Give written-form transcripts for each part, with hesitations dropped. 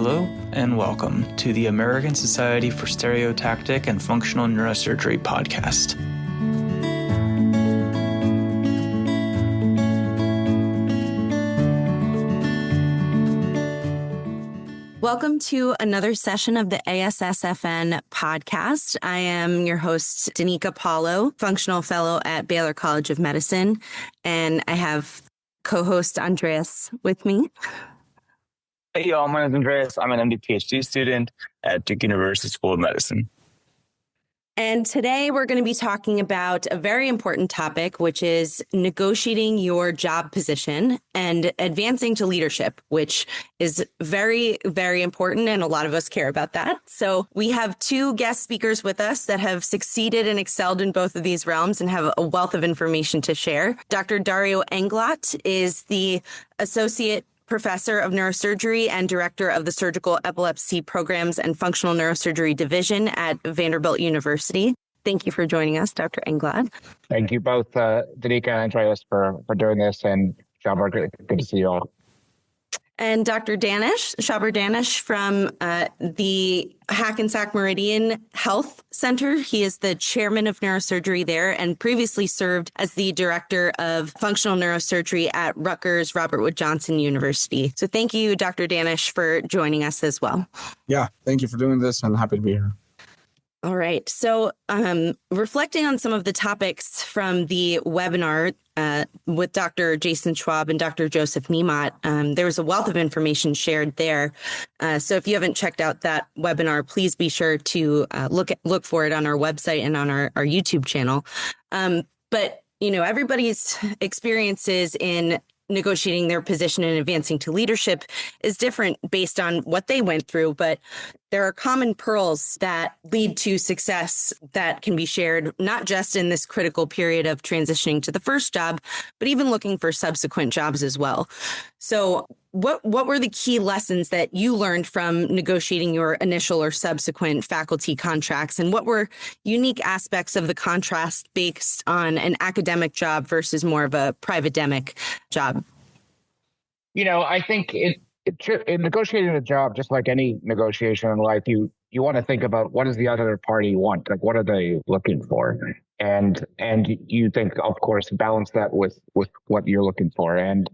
Hello and welcome to the American Society for Stereotactic and Functional Neurosurgery podcast. Welcome to another session of the ASSFN podcast. I am your host, Danika Paulo, functional fellow at Baylor College of Medicine, and I have co-host Andreas with me. Hey y'all, my name is Andreas. I'm an MD PhD student at Duke University School of Medicine. And today we're going to be talking about a very important topic, which is negotiating your job position and advancing to leadership, which is very, very important. And a lot of us care about that. So we have two guest speakers with us that have succeeded and excelled in both of these realms and have a wealth of information to share. Dr. Dario Englot is the Associate Professor of Neurosurgery and Director of the Surgical Epilepsy Programs and Functional Neurosurgery Division at Vanderbilt University. Thank you for joining us, Dr. Englot. Thank you both, Danika and Andreas, for doing this, and Shabbar, good to see you all. And Dr. Danish, Shabbar Danish from the Hackensack-Meridian Health Center. He is the chairman of neurosurgery there and previously served as the director of functional neurosurgery at Rutgers Robert Wood Johnson University. So thank you, Dr. Danish, for joining us as well. Yeah, thank you for doing this. I'm happy to be here. All right. So reflecting on some of the topics from the webinar with Dr. Jason Schwab and Dr. Joseph Niemodt, there was a wealth of information shared there. So if you haven't checked out that webinar, please be sure to look for it on our website and on our YouTube channel. But, you know, everybody's experiences in negotiating their position and advancing to leadership is different based on what they went through, but there are common pearls that lead to success that can be shared, not just in this critical period of transitioning to the first job, but even looking for subsequent jobs as well. So what were the key lessons that you learned from negotiating your initial or subsequent faculty contracts? And what were unique aspects of the contrast based on an academic job versus more of a private-demic job? You know, I think in negotiating a job, just like any negotiation in life, you want to think about what does the other party want? Like, what are they looking for? And you think, of course, balance that with what you're looking for. And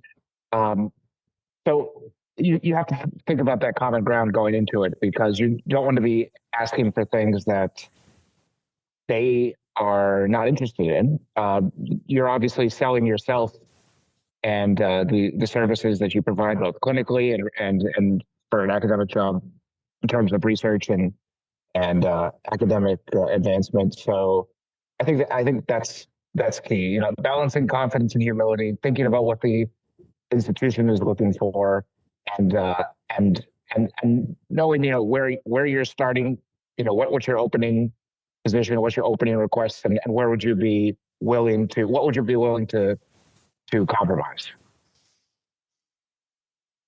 so you have to think about that common ground going into it, because you don't want to be asking for things that they are not interested in. You're obviously selling yourself and the services that you provide both clinically and for an academic job in terms of research and academic advancement. So I think that's key. You know, balancing confidence and humility, thinking about what the institution is looking for, and knowing, you know, where you're starting, you know, what's your opening position, what's your opening requests, and where would you be willing to, what would you be willing to compromise?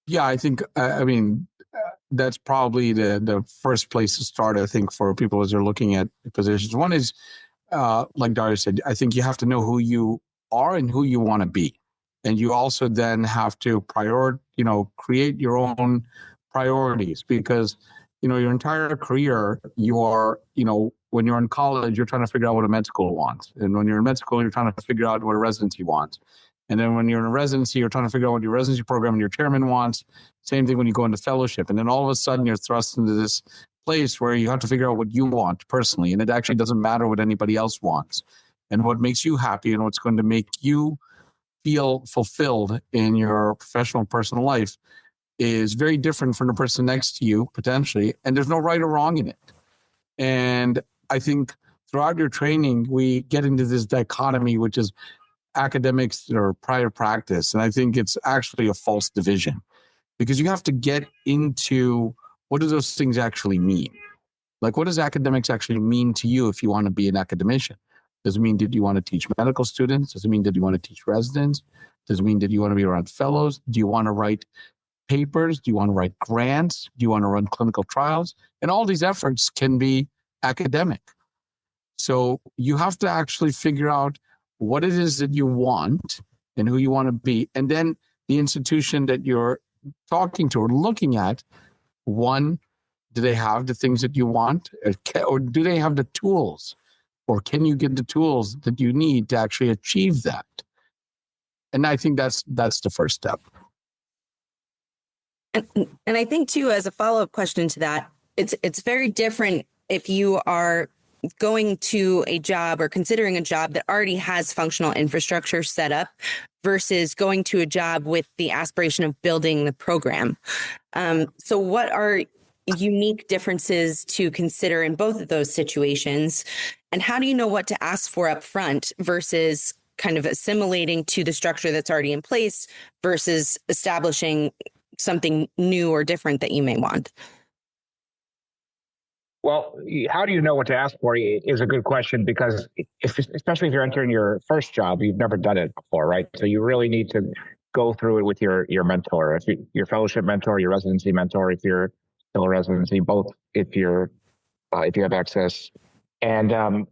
Yeah, I think, that's probably the first place to start, I think, for people as they're looking at positions. One is, like Dario said, I think you have to know who you are and who you want to be. And you also then have to create your own priorities, because, you know, your entire career, you are, you know, when you're in college, you're trying to figure out what a med school wants. And when you're in med school, you're trying to figure out what a residency wants. And then when you're in a residency, you're trying to figure out what your residency program and your chairman wants. Same thing when you go into fellowship. And then all of a sudden you're thrust into this place where you have to figure out what you want personally. And it actually doesn't matter what anybody else wants. And what makes you happy and what's going to make you feel fulfilled in your professional and personal life is very different from the person next to you, potentially. And there's no right or wrong in it. And I think throughout your training, we get into this dichotomy, which is academics or private practice. And I think it's actually a false division, because you have to get into what do those things actually mean? Like, what does academics actually mean to you if you want to be an academician? Does it mean that you want to teach medical students? Does it mean that you want to teach residents? Does it mean that you want to be around fellows? Do you want to write papers? Do you want to write grants? Do you want to run clinical trials? And all these efforts can be academic. So you have to actually figure out what it is that you want and who you want to be. And then the institution that you're talking to or looking at one, do they have the things that you want? Or do they have the tools? Or can you get the tools that you need to actually achieve that? And I think that's the first step. And I think too, as a follow-up question to that, it's very different if you are going to a job or considering a job that already has functional infrastructure set up versus going to a job with the aspiration of building the program. So what are unique differences to consider in both of those situations? And how do you know what to ask for up front versus kind of assimilating to the structure that's already in place versus establishing something new or different that you may want? Well, how do you know what to ask for is a good question, because especially if you're entering your first job, you've never done it before, right? So you really need to go through it with your mentor, your fellowship mentor, your residency mentor, if you're still a residency, both if you have access, and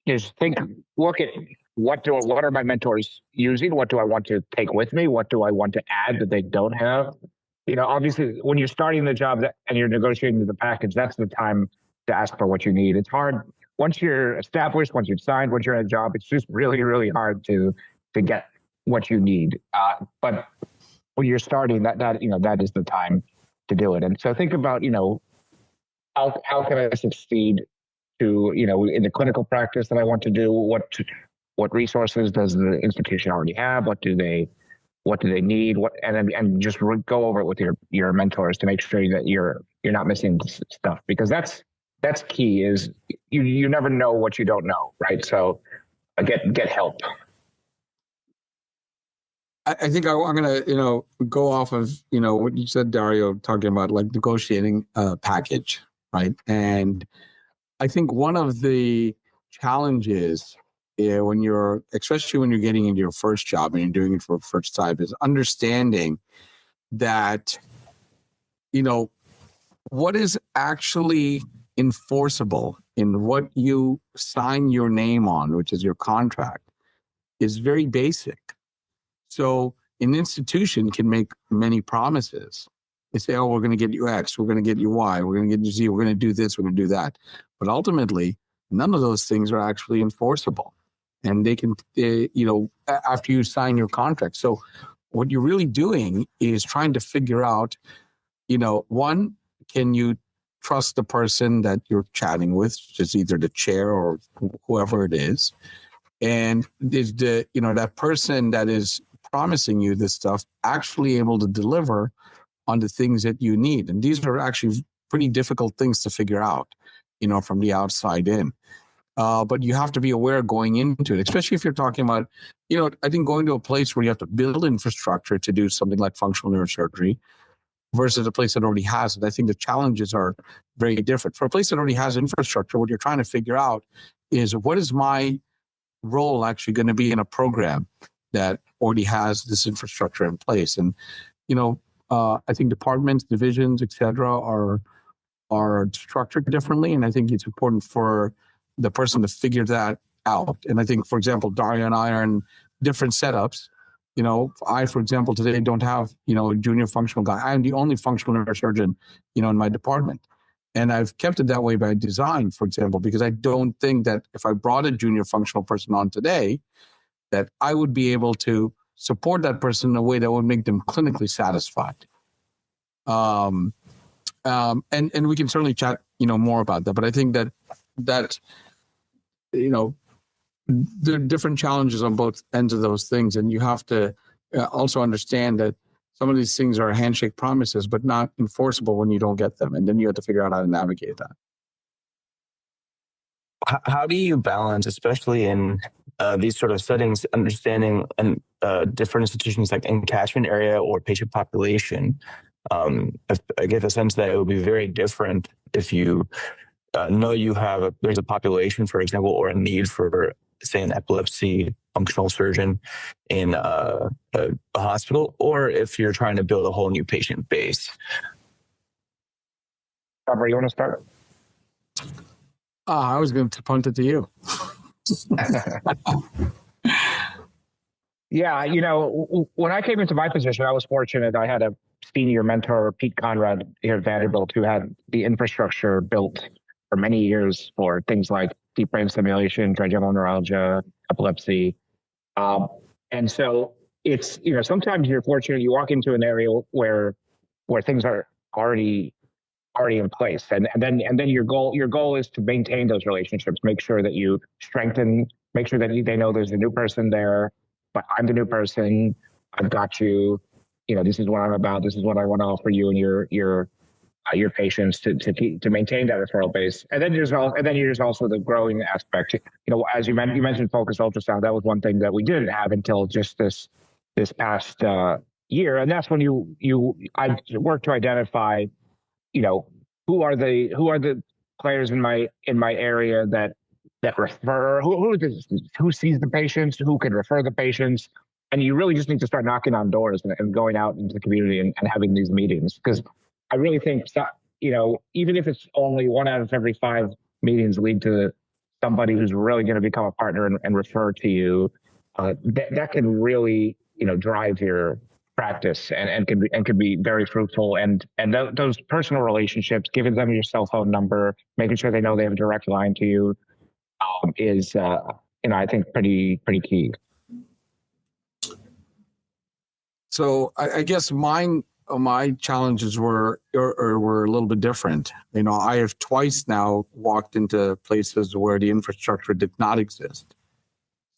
just look at what are my mentors using? What do I want to take with me? What do I want to add that they don't have? Obviously, when you're starting the job and you're negotiating the package, that's the time to ask for what you need. It's hard once you're established, once you've signed, once you're in a job. It's just really, really hard to get what you need. But when you're starting, that is the time to do it. And so think about how can I succeed to in the clinical practice that I want to do. What resources does the institution already have? What do they need? And just go over it with your mentors to make sure that you're not missing stuff, because that's key. Is you never know what you don't know, right? So get help. I think I'm gonna go off of what you said, Dario, talking about like negotiating a package, right? And I think one of the challenges, especially when you're getting into your first job and you're doing it for the first time, is understanding that, what is actually enforceable in what you sign your name on, which is your contract, is very basic. So an institution can make many promises. They say, oh, we're going to get you X, we're going to get you Y, we're going to get you Z, we're going to do this, we're going to do that. But ultimately, none of those things are actually enforceable. And they can, after you sign your contract. So what you're really doing is trying to figure out, one, can you trust the person that you're chatting with, which is either the chair or whoever it is? And is that person that is promising you this stuff actually able to deliver on the things that you need? And these are actually pretty difficult things to figure out, from the outside in. But you have to be aware going into it, especially if you're talking about, I think going to a place where you have to build infrastructure to do something like functional neurosurgery versus a place that already has it. I think the challenges are very different. For a place that already has infrastructure, what you're trying to figure out is, what is my role actually going to be in a program that already has this infrastructure in place? And, I think departments, divisions, et cetera, are structured differently. And I think it's important for the person to figure that out. And I think, for example, Dario and I are in different setups. I, for example, today don't have, a junior functional guy. I'm the only functional neurosurgeon, in my department. And I've kept it that way by design, for example, because I don't think that if I brought a junior functional person on today, that I would be able to support that person in a way that would make them clinically satisfied. And we can certainly chat, more about that. But I think that there are different challenges on both ends of those things. And you have to also understand that some of these things are handshake promises, but not enforceable when you don't get them. And then you have to figure out how to navigate that. How do you balance, especially in these sort of settings, understanding different institutions like in catchment area or patient population? I get the sense that it would be very different if you know there's a population, for example, or a need for, say, an epilepsy functional surgeon in a hospital, or if you're trying to build a whole new patient base. Shabbar, you want to start? I was going to punt it to you. Yeah, when I came into my position, I was fortunate. I had senior mentor, Pete Conrad here at Vanderbilt, who had the infrastructure built for many years for things like deep brain stimulation, trigeminal neuralgia, epilepsy. And so it's, sometimes you're fortunate, you walk into an area where things are already in place. And then your goal is to maintain those relationships, make sure that you strengthen, make sure that they know there's a new person there, but I'm the new person. I've got you. This is what I'm about. This is what I want to offer you and your patients to maintain that referral base. And then there's also the growing aspect. As you mentioned focused ultrasound, that was one thing that we didn't have until just this past year. And that's when I worked to identify, who are the players in my area that refer, who sees the patients, who can refer the patients. And you really just need to start knocking on doors and going out into the community and having these meetings. Because I really think, even if it's only 1 out of every 5 meetings lead to somebody who's really going to become a partner and refer to you, that can really, drive your practice and can be very fruitful. And those personal relationships, giving them your cell phone number, making sure they know they have a direct line to you, is, I think pretty key. So I guess my challenges were a little bit different. I have twice now walked into places where the infrastructure did not exist.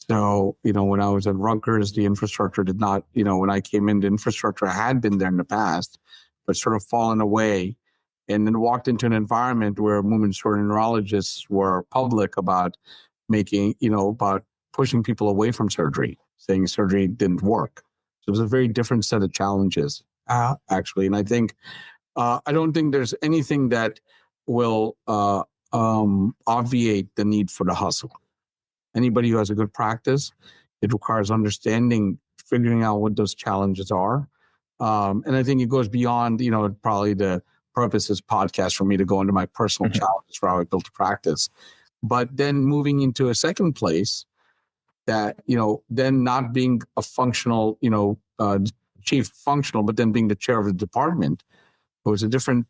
So, when I was at Rutgers, the infrastructure did not, when I came in, the infrastructure had been there in the past, but sort of fallen away. And then walked into an environment where movement disorder neurologists were public about about pushing people away from surgery, saying surgery didn't work. So it was a very different set of challenges, actually. And I think, I don't think there's anything that will obviate the need for the hustle. Anybody who has a good practice, it requires understanding, figuring out what those challenges are. And I think it goes beyond, probably the purpose of this podcast for me to go into my personal challenges for how I built a practice. But then moving into a second place that, then not being a functional, chief functional, but then being the chair of the department, it was a different,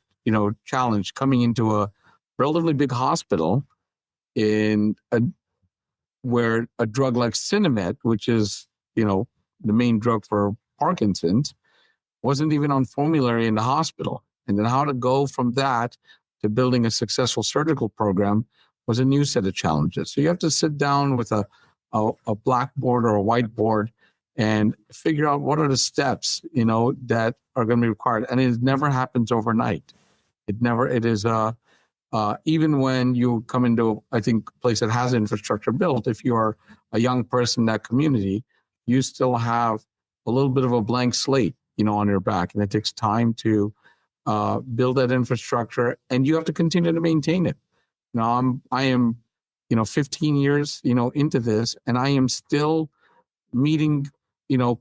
challenge coming into a relatively big hospital where a drug like Sinemet, which is, the main drug for Parkinson's, wasn't even on formulary in the hospital. And then how to go from that to building a successful surgical program was a new set of challenges. So you have to sit down with a blackboard or a whiteboard and figure out what are the steps, that are going to be required. And it never happens overnight. It is even when you come into, I think, a place that has infrastructure built, if you're a young person in that community, you still have a little bit of a blank slate, on your back. And it takes time to build that infrastructure, and you have to continue to maintain it. I am 15 years, into this, and I am still meeting,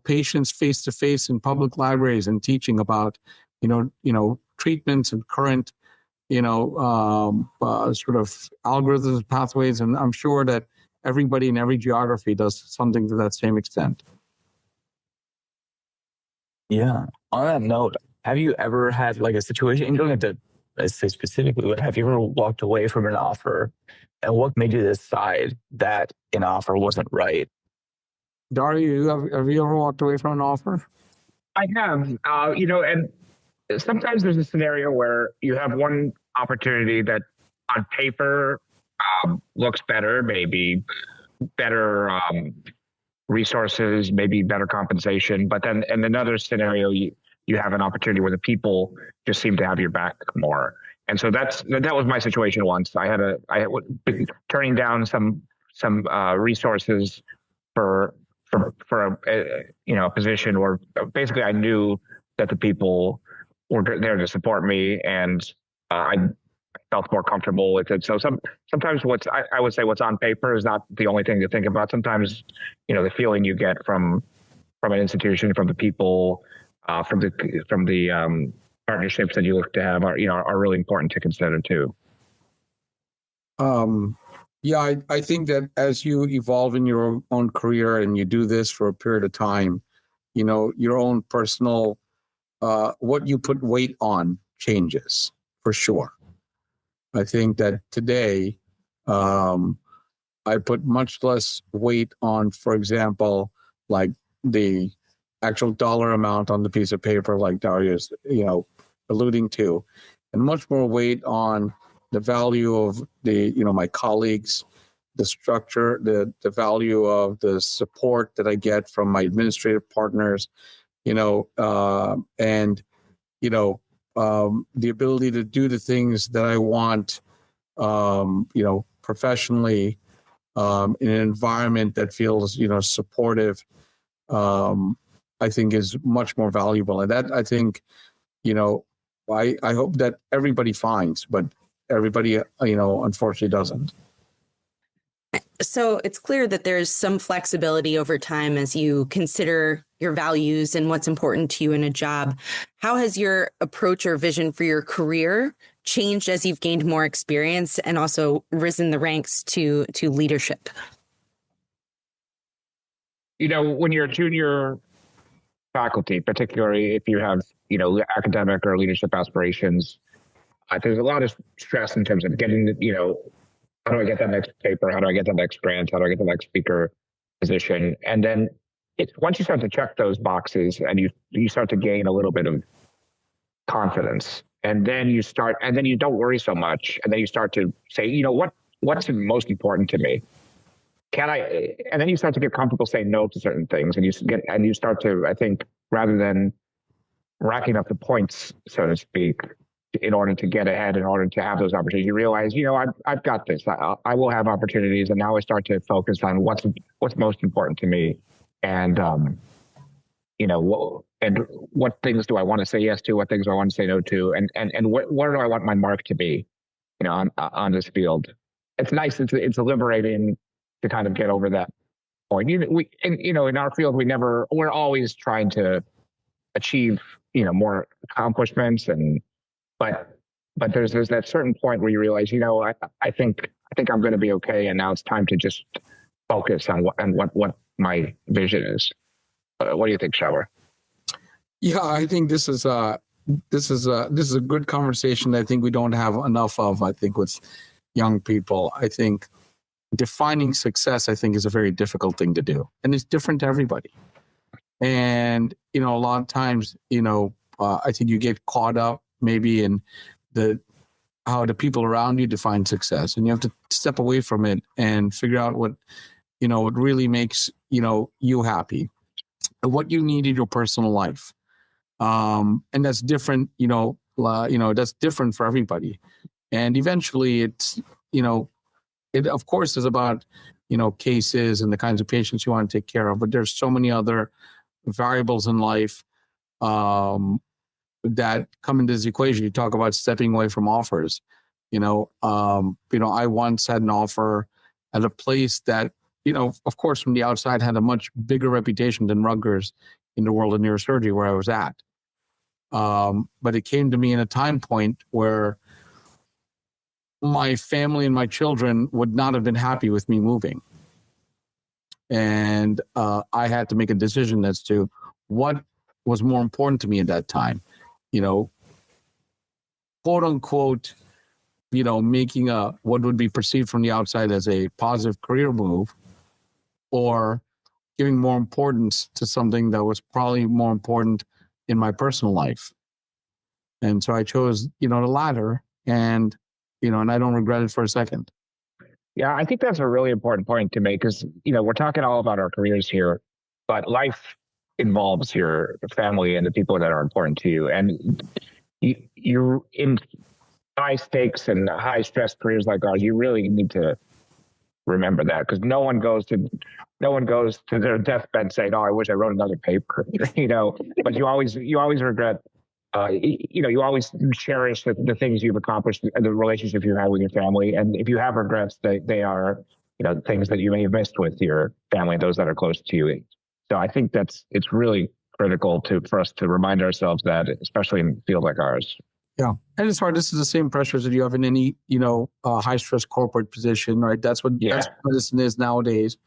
patients face to face in public libraries and teaching about, treatments and current, sort of algorithms, pathways. And I'm sure that everybody in every geography does something to that same extent. Yeah. On that note, have you ever had like a situation, you don't have to say specifically, but have you ever walked away from an offer, and what made you decide that an offer wasn't right? Dario, have you ever walked away from an offer? I have, and sometimes there's a scenario where you have one opportunity that on paper looks better, maybe better resources, maybe better compensation. But then in another scenario, you have an opportunity where the people just seem to have your back more. And so that was my situation once. I had turning down some resources for a position where basically I knew that the people were there to support me, and I felt more comfortable with it. So sometimes I would say what's on paper is not the only thing to think about. Sometimes, the feeling you get from an institution, from the people, from the partnerships that you look to have are really important to consider too. Yeah, I think that as you evolve in your own career and you do this for a period of time, your own personal what you put weight on changes for sure. I think that today I put much less weight on, for example, like the actual dollar amount on the piece of paper, like Dario is, alluding to, and much more weight on the value of the, my colleagues, the structure, the value of the support that I get from my administrative partners, and the ability to do the things that I want, professionally, in an environment that feels, supportive, I think is much more valuable. And that, I think, I hope that everybody finds, but everybody, unfortunately doesn't. So it's clear that there's some flexibility over time as you consider your values and what's important to you in a job. How has your approach or vision for your career changed as you've gained more experience and also risen the ranks to leadership? When you're a junior faculty, particularly if you have, academic or leadership aspirations, there's a lot of stress in terms of getting, how do I get that next paper? How do I get that next grant? How do I get the next speaker position? And then once you start to check those boxes and you start to gain a little bit of confidence, and then you don't worry so much. And then you start to say, what's most important to me? And then you start to get comfortable saying no to certain things. And you start to, I think, rather than racking up the points, so to speak, in order to get ahead, in order to have those opportunities, you realize, I've got this. I will have opportunities, and now I start to focus on what's most important to me, and what things do I want to say yes to, what things do I want to say no to, and where do I want my mark to be, on this field. It's nice. It's liberating to kind of get over that point. In our field, we're always trying to achieve, more accomplishments but there's that certain point where you realize, I think I'm going to be okay, and now it's time to just focus on what my vision is. What do you think, Shabbar? Yeah, I think this is a good conversation that I think we don't have enough of. I think with young people, I think defining success, I think, is a very difficult thing to do, and it's different to everybody. And a lot of times, I think you get caught up maybe in how the people around you define success, and you have to step away from it and figure out what really makes you happy, and what you need in your personal life, and that's different. That's different for everybody, and eventually it's it of course is about cases and the kinds of patients you want to take care of, but there's so many other variables in life that come into this equation. You talk about stepping away from offers. I once had an offer at a place that, of course, from the outside had a much bigger reputation than Rutgers in the world of neurosurgery where I was at. But it came to me in a time point where my family and my children would not have been happy with me moving. And I had to make a decision as to what was more important to me at that time. Quote unquote, making what would be perceived from the outside as a positive career move, or giving more importance to something that was probably more important in my personal life. And so I chose, the latter, and I don't regret it for a second. Yeah, I think that's a really important point to make, because, we're talking all about our careers here, but life involves your family and the people that are important to you. And you're in high stakes and high stress careers like ours, you really need to remember that, because no one goes to their deathbed saying, "Oh, I wish I wrote another paper," But you always regret. You always cherish the things you've accomplished, the relationship you had with your family, and if you have regrets, they are things that you may have missed with your family and those that are close to you. So I think it's really critical for us to remind ourselves that, especially in a field like ours. Yeah. And it's hard. This is the same pressures that you have in any, high stress corporate position, right? That's what medicine is nowadays.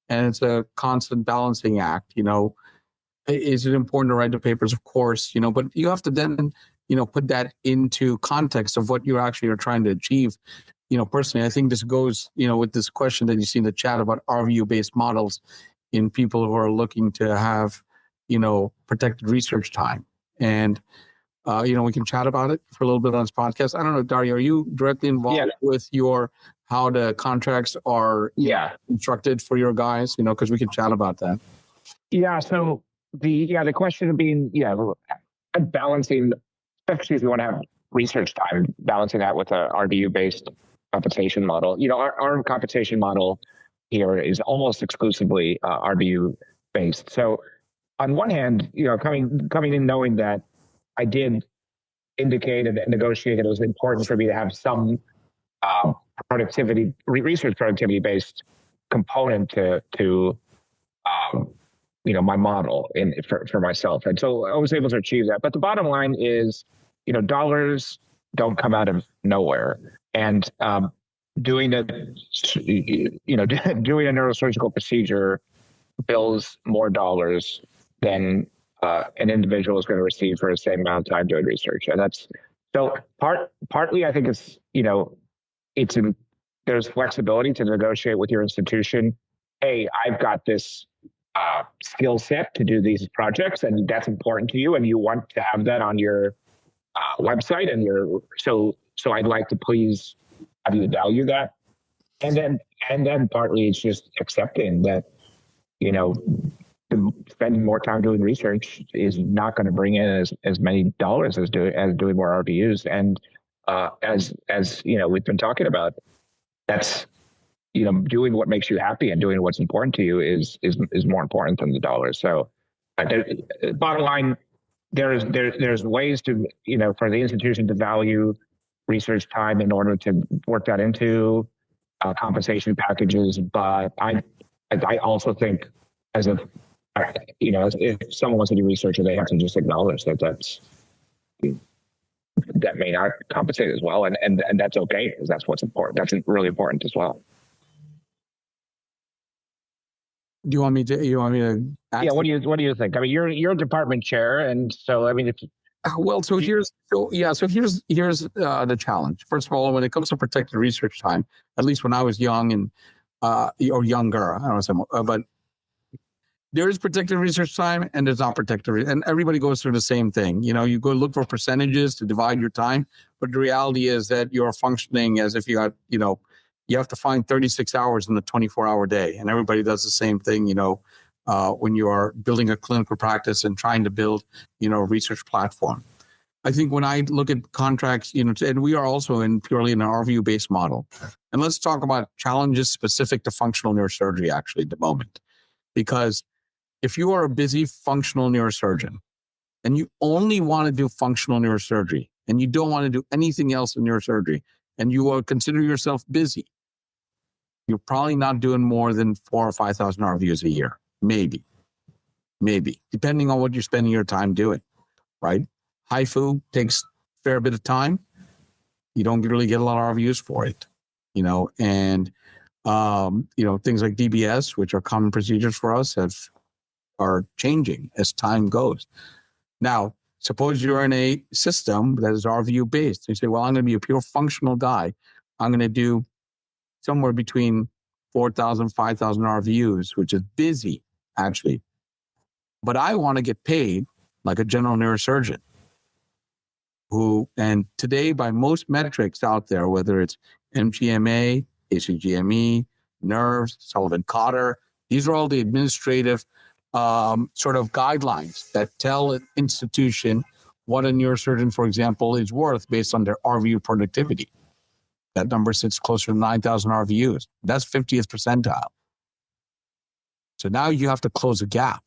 And it's a constant balancing act, Is it important to write the papers? Of course, but you have to then, put that into context of what you actually are trying to achieve. Personally, I think this goes, with this question that you see in the chat about RVU-based models in people who are looking to have, protected research time. And, we can chat about it for a little bit on this podcast. I don't know, Dario, are you directly involved with how the contracts are constructed for your guys? Because we can chat about that. Yeah. So the question of being, balancing, especially if you want to have research time, balancing that with a RVU-based compensation model. Our compensation model here is almost exclusively RVU-based. So on one hand, coming in knowing that I did indicate and negotiate that it was important for me to have some research productivity-based component to my model for myself. And so I was able to achieve that. But the bottom line is, dollars don't come out of nowhere. And doing a neurosurgical procedure bills more dollars than an individual is going to receive for the same amount of time doing research. And that's so partly I think there's flexibility to negotiate with your institution. Hey, I've got this skill set to do these projects, and that's important to you, and you want to have that on your website, and so I'd like to please have you value that, and then partly it's just accepting that spending more time doing research is not going to bring in as many dollars as doing more RVUs, and as we've been talking about, that's doing what makes you happy and doing what's important to you is more important than the dollars. So, bottom line, there's ways to for the institution to value research time in order to work that into compensation packages. But I also think if someone wants to do research, they have to just acknowledge that may not compensate as well, and that's okay, because that's what's important. That's really important as well. Do you want me to? Yeah. What do you think? I mean, you're a department chair, and so I mean, here's the challenge. First of all, when it comes to protected research time, at least when I was young and or younger, I don't know, but there is protected research time and there's not protected, and everybody goes through the same thing. You go look for percentages to divide your time, but the reality is that you're functioning as if you got, you have to find 36 hours in the 24-hour day, and everybody does the same thing, when you are building a clinical practice and trying to build, a research platform. I think when I look at contracts, and we are also purely in an RVU-based model. And let's talk about challenges specific to functional neurosurgery actually at the moment. Because if you are a busy functional neurosurgeon and you only want to do functional neurosurgery and you don't want to do anything else in neurosurgery and you consider yourself busy, you're probably not doing more than 4,000 or 5,000 RVUs a year. Maybe, depending on what you're spending your time doing, right? HIFU takes a fair bit of time. You don't really get a lot of RVUs for it, and, things like DBS, which are common procedures for us, are changing as time goes. Now, suppose you're in a system that is RVU based. You say, well, I'm going to be a pure functional guy. I'm going to do somewhere between 4,000, 5,000 RVUs, which is busy, actually. But I want to get paid like a general neurosurgeon and today by most metrics out there, whether it's MGMA, ACGME, NERVs, Sullivan-Cotter, these are all the administrative sort of guidelines that tell an institution what a neurosurgeon, for example, is worth based on their RVU productivity. That number sits closer to 9,000 RVUs. That's 50th percentile. So now you have to close a gap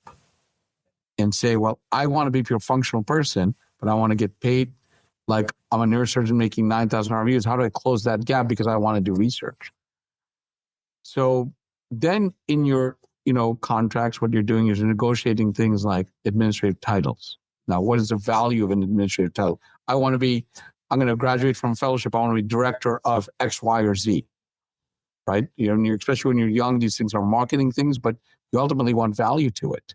and say, well, I want to be a pure functional person, but I want to get paid like I'm a neurosurgeon making 9,000 RVUs. How do I close that gap? Because I want to do research. So then in your contracts, what you're doing is you're negotiating things like administrative titles. Now, what is the value of an administrative title? I'm going to graduate from fellowship. I want to be director of X, Y, or Z, right? Especially when you're young, these things are marketing things, but you ultimately want value to it.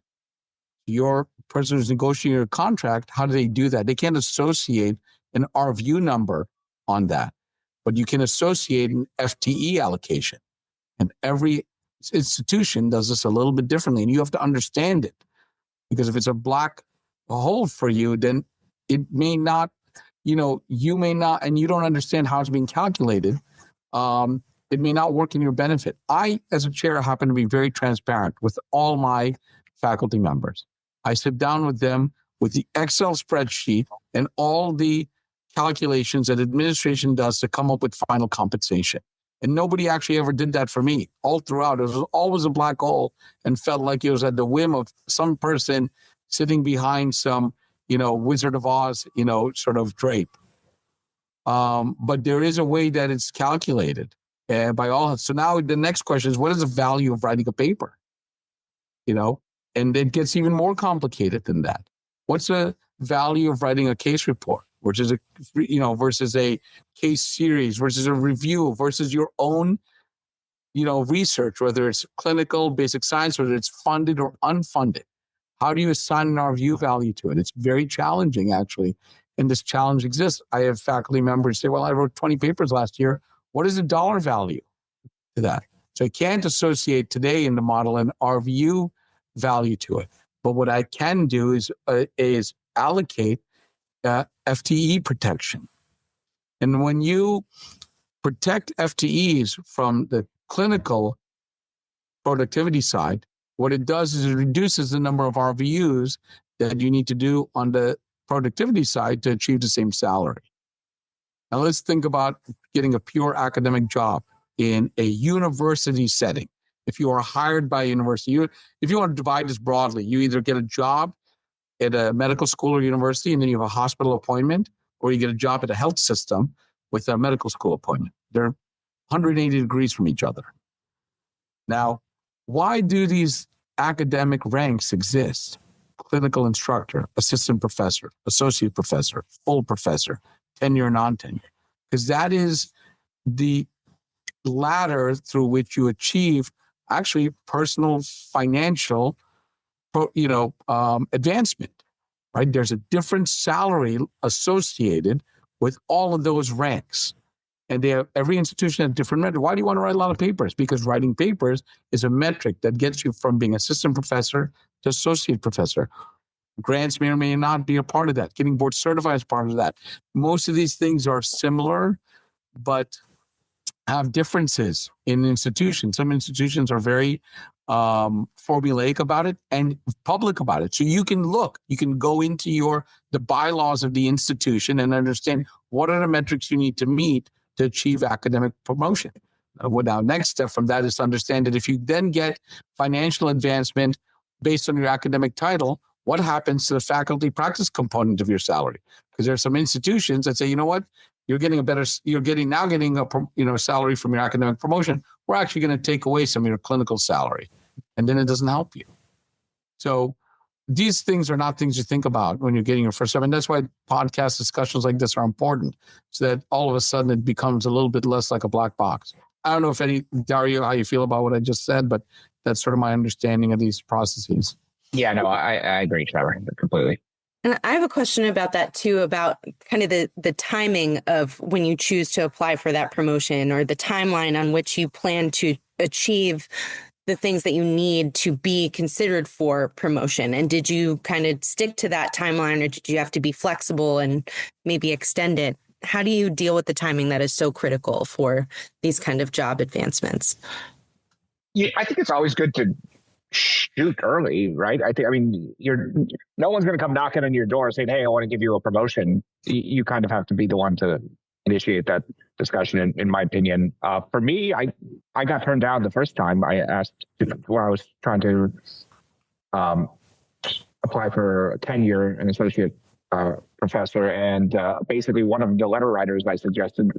Your person who's negotiating a contract, how do they do that? They can't associate an RVU number on that, but you can associate an FTE allocation. And every institution does this a little bit differently, and you have to understand it. Because if it's a black hole for you, then it may not, you may not, and you don't understand how it's being calculated. It may not work in your benefit. I, as a chair, happen to be very transparent with all my faculty members. I sit down with them with the Excel spreadsheet and all the calculations that administration does to come up with final compensation. And nobody actually ever did that for me. All throughout, it was always a black hole and felt like it was at the whim of some person sitting behind some, Wizard of Oz, sort of drape. But there is a way that it's calculated by all. So now the next question is, what is the value of writing a paper? And it gets even more complicated than that. What's the value of writing a case report, which is versus a case series, versus a review, versus your own, research, whether it's clinical, basic science, whether it's funded or unfunded? How do you assign an RVU value to it? It's very challenging, actually. And this challenge exists. I have faculty members say, well, I wrote 20 papers last year. What is the dollar value to that? So I can't associate today in the model an RVU value to it. But what I can do is allocate FTE protection. And when you protect FTEs from the clinical productivity side, what it does is it reduces the number of RVUs that you need to do on the productivity side to achieve the same salary. Now let's think about getting a pure academic job in a university setting. If you are hired by a university, if you want to divide this broadly, you either get a job at a medical school or university and then you have a hospital appointment, or you get a job at a health system with a medical school appointment. They're 180 degrees from each other. Now, why do these academic ranks exist? Clinical instructor, assistant professor, associate professor, full professor, tenure, non-tenure. Because that is the ladder through which you achieve actually personal financial, advancement, right? There's a different salary associated with all of those ranks. And every institution has a different metric. Why do you want to write a lot of papers? Because writing papers is a metric that gets you from being assistant professor to associate professor. Grants may or may not be a part of that. Getting board certified is part of that. Most of these things are similar, but have differences in institutions. Some institutions are very formulaic about it and public about it. So you can go into the bylaws of the institution and understand what are the metrics you need to meet to achieve academic promotion. Now, next step from that is to understand that if you then get financial advancement based on your academic title, what happens to the faculty practice component of your salary? Because there are some institutions that say, you know what, you're getting a salary from your academic promotion. We're actually going to take away some of your clinical salary, and then it doesn't help you. So these things are not things you think about when you're getting your first job. And that's why podcast discussions like this are important, so that all of a sudden it becomes a little bit less like a black box. I don't know Dario, how you feel about what I just said, but that's sort of my understanding of these processes. Yeah, no, I agree, Trevor, completely. And I have a question about that too, about kind of the timing of when you choose to apply for that promotion, or the timeline on which you plan to achieve the things that you need to be considered for promotion. And did you kind of stick to that timeline, or did you have to be flexible and maybe extend it? How do you deal with the timing that is so critical for these kind of job advancements? Yeah, I think it's always good to shoot early, right? No one's going to come knocking on your door saying, hey, I want to give you a promotion. You kind of have to be the one to initiate that discussion, in my opinion. For me, I got turned down the first time I asked, where I was trying to apply for a tenure, an associate professor. And basically one of the letter writers I suggested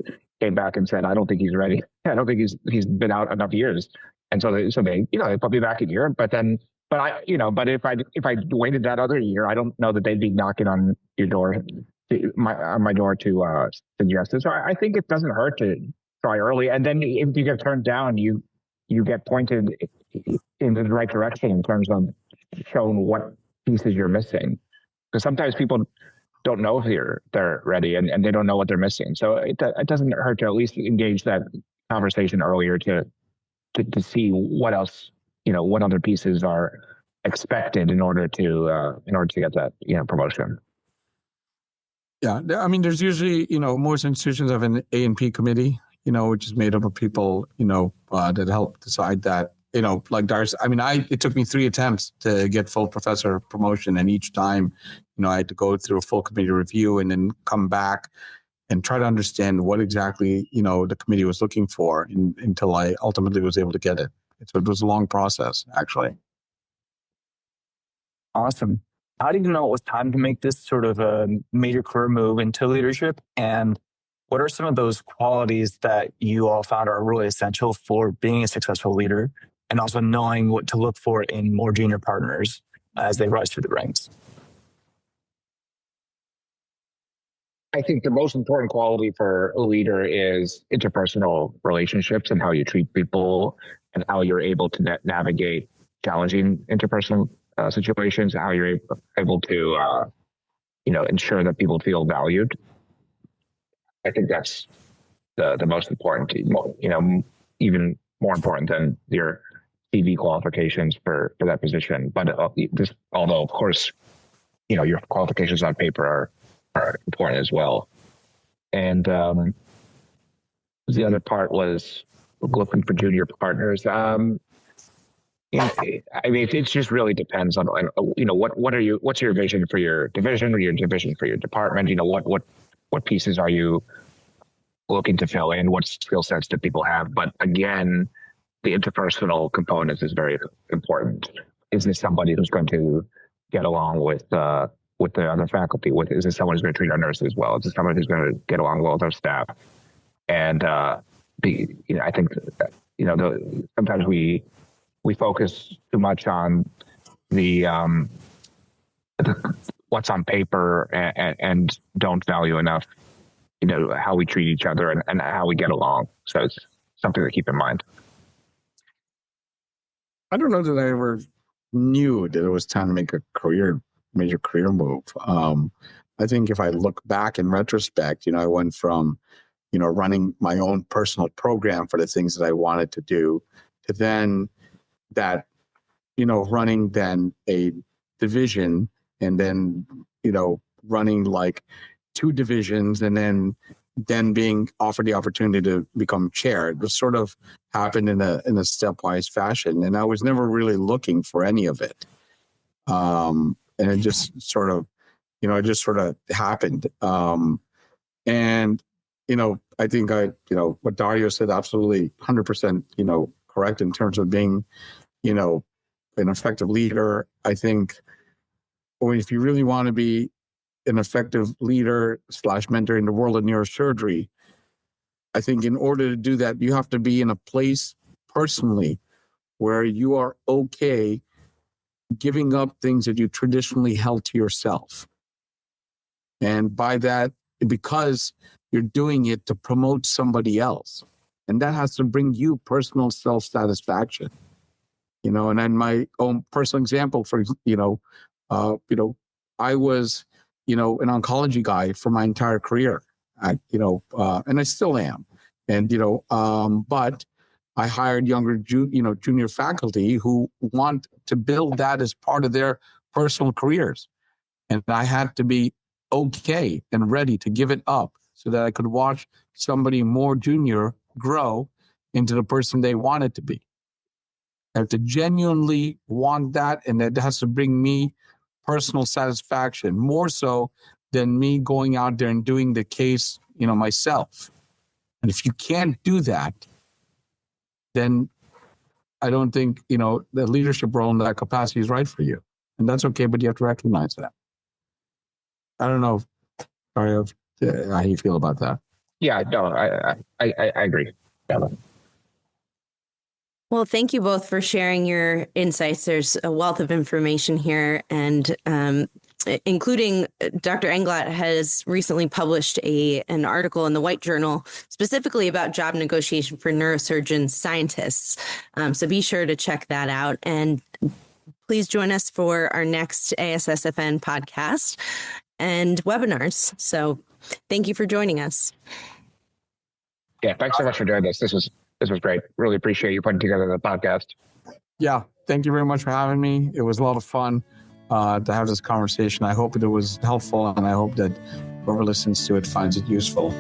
came back and said, I don't think he's ready. I don't think he's been out enough years. And so they put me back a year, but if I waited that other year, I don't know that they'd be knocking on your door, my door to suggest it. So I think it doesn't hurt to try early. And then if you get turned down, you get pointed in the right direction in terms of showing what pieces you're missing. Because sometimes people don't know if they're ready and they don't know what they're missing. So it doesn't hurt to at least engage that conversation earlier to see what else, what other pieces are expected in order to get that, promotion. Yeah, I mean, there's usually, most institutions have an A&P committee, which is made up of people, that help decide that, like Darius. I mean, it took me 3 attempts to get full professor promotion, and each time, I had to go through a full committee review and then come back and try to understand what exactly, the committee was looking for until I ultimately was able to get it. So it was a long process, actually. Awesome. How did you know it was time to make this sort of a major career move into leadership? And what are some of those qualities that you all found are really essential for being a successful leader, and also knowing what to look for in more junior partners as they rise through the ranks? I think the most important quality for a leader is interpersonal relationships and how you treat people and how you're able to navigate challenging interpersonal situations, how you're able to, ensure that people feel valued. I think that's the most important, even more important than your CV qualifications for that position. But although, of course, your qualifications on paper are important as well. And the other part was looking for junior partners. I mean, it just really depends on, what's your vision for your division or your division for your department? What pieces are you looking to fill in? What skill sets do people have? But again, the interpersonal component is very important. Is this somebody who's going to get along with the other faculty? Is this someone who's going to treat our nurses well? Is this someone who's going to get along well with our staff? And I think sometimes we focus too much on the what's on paper and don't value enough, how we treat each other and how we get along. So it's something to keep in mind. I don't know that I ever knew that it was time to make a major career move. I think if I look back in retrospect, I went from, running my own personal program for the things that I wanted to do to then that, running then a division and then, running like 2 divisions and then being offered the opportunity to become chair. It was sort of happened in a stepwise fashion. And I was never really looking for any of it. And it just sort of, happened. And, I think what Dario said, absolutely 100%, correct in terms of being, an effective leader. I think if you really want to be an effective leader / mentor in the world of neurosurgery, I think in order to do that, you have to be in a place personally where you are okay giving up things that you traditionally held to yourself. And by that, because you're doing it to promote somebody else. And that has to bring you personal self-satisfaction. And then my own personal example for, I was, an oncology guy for my entire career, and I still am. And, but I hired younger, junior faculty who want to build that as part of their personal careers. And I had to be okay and ready to give it up so that I could watch somebody more junior grow into the person they wanted to be. I have to genuinely want that, and that has to bring me personal satisfaction, more so than me going out there and doing the case, myself. And if you can't do that, then I don't think, the leadership role in that capacity is right for you. And that's okay, but you have to recognize that. I don't know, Dario, how you feel about that. Yeah, no, I agree. Yeah. Well, thank you both for sharing your insights. There's a wealth of information here, and including Dr. Englot has recently published an article in the White Journal specifically about job negotiation for neurosurgeon scientists. So be sure to check that out. And please join us for our next ASSFN podcast and webinars. So thank you for joining us. Yeah, thanks so much for doing this. This was great. Really appreciate you putting together the podcast. Yeah, thank you very much for having me. It was a lot of fun to have this conversation. I hope it was helpful, and I hope that whoever listens to it finds it useful.